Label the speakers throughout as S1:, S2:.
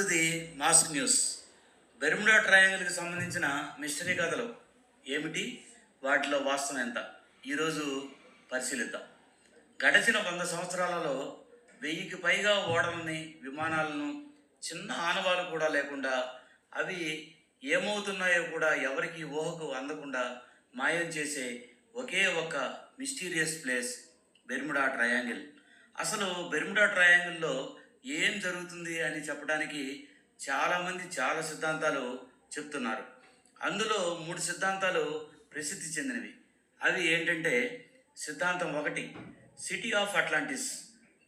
S1: To the mask news. Bermuda ట్రయాంగిల్కి సంబంధించిన mystery కథలు ఏమిటి, వాటిలో వాస్తవం ఎంత, ఈరోజు పరిశీలిద్దాం. గడిచిన 100 సంవత్సరాలలో 1000కి పైగా ఓడలని, విమానాలను చిన్న ఆనవాలు కూడా లేకుండా, అవి ఏమవుతున్నాయో కూడా ఎవరికి ఊహకు అందకుండా మాయం చేసే ఒకే ఒక్క మిస్టీరియస్ ప్లేస్ బెర్ముడా ట్రయాంగిల్. అసలు బెర్ముడా ట్రయాంగిల్లో ఏం జరుగుతుంది అని చెప్పడానికి చాలామంది చాలా సిద్ధాంతాలు చెప్తున్నారు. అందులో 3 సిద్ధాంతాలు ప్రసిద్ధి చెందినవి. అవి ఏంటంటే, సిద్ధాంతం 1, సిటీ ఆఫ్ అట్లాంటిస్.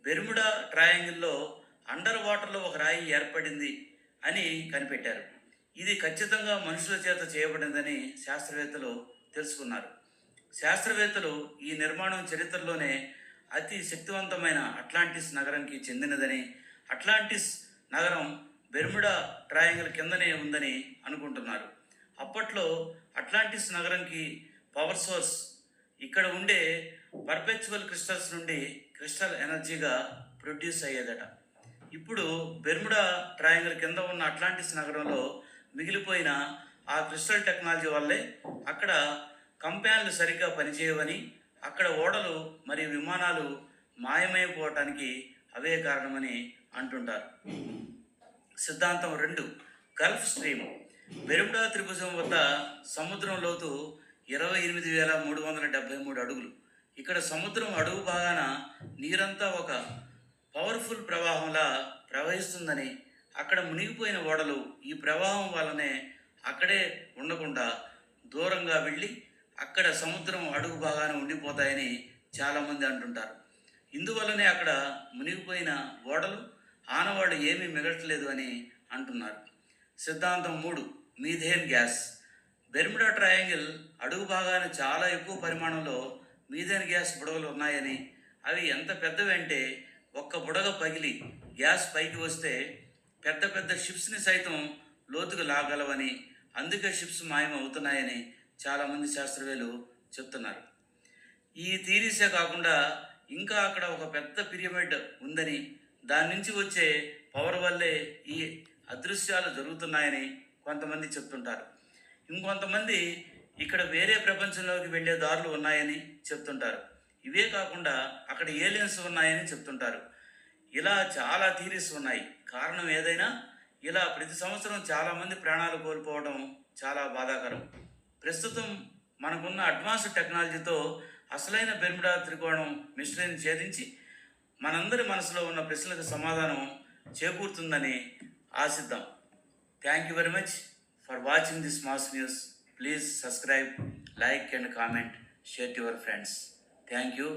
S1: బెర్ముడా ట్రయాంగిల్లో అండర్ వాటర్లో ఒక రాయి ఏర్పడింది అని కనిపెట్టారు. ఇది ఖచ్చితంగా మనుషుల చేత చేయబడిందని శాస్త్రవేత్తలు తెలుసుకున్నారు. శాస్త్రవేత్తలు ఈ నిర్మాణం చరిత్రలోనే అతి శక్తివంతమైన అట్లాంటిస్ నగరంకి చెందినదని, అట్లాంటిస్ నగరం బెర్ముడా ట్రయాంగిల్ కిందనే ఉందని అనుకుంటున్నారు. అప్పట్లో అట్లాంటిస్ నగరంకి పవర్ సోర్స్ ఇక్కడ ఉండే పర్పెచువల్ క్రిస్టల్స్ నుండి క్రిస్టల్ ఎనర్జీగా ప్రొడ్యూస్ అయ్యేదట. ఇప్పుడు బెర్ముడా ట్రయాంగిల్ కింద ఉన్న అట్లాంటిస్ నగరంలో మిగిలిపోయిన ఆ క్రిస్టల్ టెక్నాలజీ వల్లే అక్కడ కంపాన్లు సరిగ్గా పనిచేయవని, అక్కడ ఓడలు మరియు విమానాలు మాయమైపోవటానికి అవే కారణమని అంటుంటారు. సిద్ధాంతం 2, గల్ఫ్ స్ట్రీమ్. బెర్ముడా త్రిభుజం వద్ద సముద్రం లోతు 28,373 అడుగులు. ఇక్కడ సముద్రం అడుగు భాగాన నీరంతా ఒక పవర్ఫుల్ ప్రవాహంలా ప్రవహిస్తుందని, అక్కడ మునిగిపోయిన ఓడలు ఈ ప్రవాహం వల్లనే అక్కడే ఉండకుండా దూరంగా వెళ్ళి అక్కడ సముద్రం అడుగు భాగాన ఉండిపోతాయని చాలామంది అంటుంటారు. ఇందువల్లనే అక్కడ మునిగిపోయిన ఓడలు ఆనవాళ్ళు ఏమీ మిగలట్లేదు అని అంటున్నారు. సిద్ధాంతం 3, మీథేన్ గ్యాస్. బెర్ముడా ట్రయాంగిల్ అడుగు భాగాన చాలా ఎక్కువ పరిమాణంలో మీథేన్ గ్యాస్ బుడగలు ఉన్నాయని, అవి ఎంత పెద్దవి అంటే ఒక్క బుడగ పగిలి గ్యాస్ పైకి వస్తే పెద్ద పెద్ద షిప్స్ని సైతం లోతుకు లాగలవని, అందుకే షిప్స్ మాయం అవుతున్నాయని చాలామంది శాస్త్రవేత్తలు చెప్తున్నారు. ఈ థీరీసే కాకుండా ఇంకా అక్కడ ఒక పెద్ద పిరమిడ్ ఉందని, దాని నుంచి వచ్చే పవర్ వల్లే ఈ అదృశ్యాలు జరుగుతున్నాయని కొంతమంది చెప్తుంటారు. ఇంకొంతమంది ఇక్కడ వేరే ప్రపంచంలోకి వెళ్ళే దారులు ఉన్నాయని చెప్తుంటారు. ఇవే కాకుండా అక్కడ ఏలియన్స్ ఉన్నాయని చెప్తుంటారు. ఇలా చాలా థీరీస్ ఉన్నాయి. కారణం ఏదైనా ఇలా ప్రతి సంవత్సరం చాలామంది ప్రాణాలు కోల్పోవడం చాలా బాధాకరం. ప్రస్తుతం మనకున్న అడ్వాన్స్డ్ టెక్నాలజీతో అసలైన బెర్ముడా త్రికోణం మిస్టరీని ఛేదించి మనందరి మనసులో ఉన్న ప్రశ్నలకు సమాధానం చేకూరుతుందని ఆశిద్దాం. Thank you very much for watching this mask news. Please subscribe, like and comment, share to your friends. Thank you.